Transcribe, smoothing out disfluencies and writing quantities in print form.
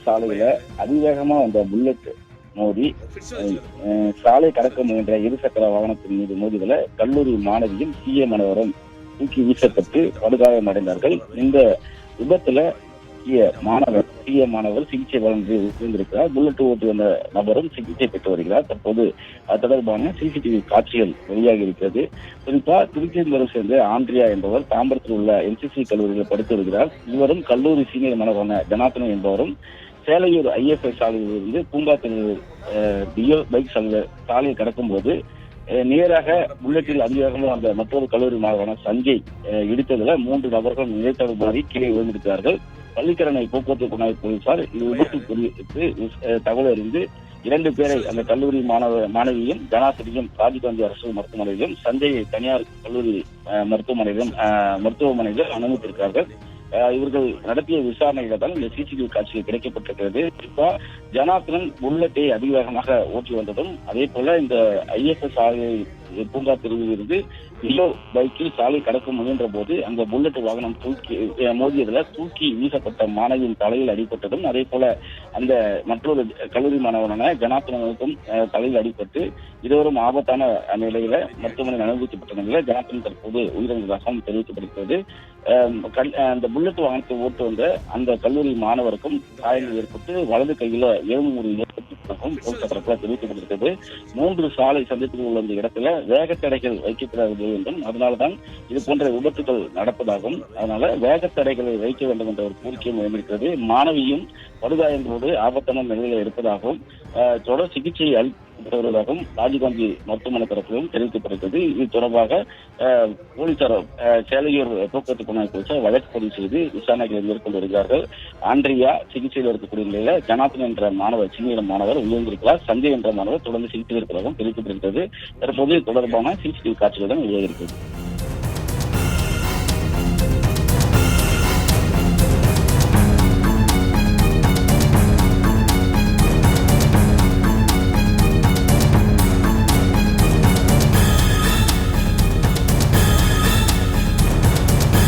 சாலையில அதிவேகமா வந்த புல்லட் மோதி சாலை கடக்க முயன்ற இருசக்கர வாகனத்தின் மீது மோதியதுல கல்லூரி மாணவியும் சிஏ மாணவரும் தூக்கி வீசப்பட்டு படுகாயம் அடைந்தார்கள். இந்த விபத்துல சிஏ மாணவர் சிகிச்சை வழங்கி இருந்திருக்கிறார். புல்லட் ஓட்டி வந்த நபரும் சிகிச்சை பெற்று வருகிறார். தற்போது அது தொடர்பான சிசிடிவி காட்சிகள் வெளியாகி இருக்கிறது. குறிப்பா திருச்செந்தூரை சேர்ந்த ஆண்ட்ரியா என்பவர் தாம்பரத்தில் உள்ள என்சிசி கல்லூரியில் படித்து வருகிறார். இவரும் கல்லூரி சீனியர் மாணவரான ஜனார்த்தனன் என்பவரும் சேலையூர் ஐஎஃப்ஐ சாலையில் இருந்து பூங்காத்தில் டியோ பைக் சாலையை கடக்கும் போது நேராக புல்லட்டில் அதிவேகமாக அந்த மற்றொரு கல்லூரி மாணவரான சஞ்சய் இடித்ததுல 3 நபர்கள் நிலைத்தடுமாறி கீழே விழுந்திருக்கிறார்கள். பள்ளிக்கரணை போக்குவரத்து புலனாய்வு போலீசார் இது விபத்து குறித்து தகவல் அறிந்து 2 பேரை அந்த கல்லூரி மாணவியும் ஜனார்த்தனையும் ராஜீவ்காந்தி அரசு மருத்துவமனையிலும் சஞ்சயை தனியார் கல்லூரி மருத்துவமனையில் அனுமதித்திருக்கிறார்கள். இவர்கள் நடத்திய விசாரணையில தான் இந்த சிசிடிவி காட்சிகள் கிடைக்கப்பட்டிருக்கிறது. குறிப்பா ஜனார்த்தனன் புல்லட்டை அதிவேகமாக ஓட்டி வந்ததும் அதே போல இந்த ஐஎஃப்எஸ் சாலை பூங்கா தெருவில் இருந்து டியோ பைக்கில் சாலை கடக்க முயன்ற போது அந்த புல்லட் வாகனம் மோதியதுல தூக்கி வீசப்பட்ட மாணவியின் தலையில் அடிபட்டதும் அதே போல அந்த மற்றொரு கல்லூரி மாணவனான ஜனார்த்தனனுக்கும் தலையில் அடிபட்டு இருவரும் ஆபத்தான நிலையில மருத்துவமனையில் அனுமதிக்கப்பட்ட நிலையில ஜனார்த்தனன் தற்போது உயிரிழந்ததாகவும் தெரிவிக்கப்படுகிறது. அந்த புல்லட் வாகனத்தை ஓட்டு வந்த அந்த கல்லூரி மாணவருக்கும் காயங்கள் ஏற்பட்டு வலது கையில எலும்பு முறிவு ஏற்பட்டதாகவும் போலீசார் தரப்பில் தெரிவிக்கப்பட்டிருக்கிறது. 3 சாலை சந்திப்புகள் உள்ள இந்த இடத்துல வேகத்தடைகள் வைக்கப்படவில்லை என்றும் அதனால்தான் இது போன்ற விபத்துகள் நடப்பதாகவும் அதனால வேகத்தடைகளை வைக்க வேண்டும் என்ற ஒரு கோரிக்கையும் எழுந்திருக்கிறது. மாணவியும் படுகாயங்களோடு ஆபத்தான நிலையில் இருப்பதாகவும் தொடர் சிகிச்சை அளிக்கப்பட்டு வருவதாகவும் ராஜீவ்காந்தி மருத்துவமனை தரப்பிலும் தெரிவிக்கப்பட்டிருக்கிறது. இது தொடர்பாக போலீசார் சேலையூர் போக்குவரத்து புலனாய்வு போலீசார் வழக்கு பதிவு செய்து விசாரணைகளை மேற்கொண்டு வருகிறார்கள். ஆண்ட்ரியா சிகிச்சையில் இருக்கக்கூடிய நிலையில ஜனார்த்தன் என்ற மாணவர் சீனியர் மாணவர் உயர்ந்திருக்கிறார். சஞ்சய் என்ற மாணவர் தொடர்ந்து சிகிச்சையில் இருப்பதாகவும் தெரிவிக்கப்பட்டிருக்கிறது. தற்போது தொடர்பான சிசிடிவி காட்சிகளுடன் வெளியாகியிருக்கிறது.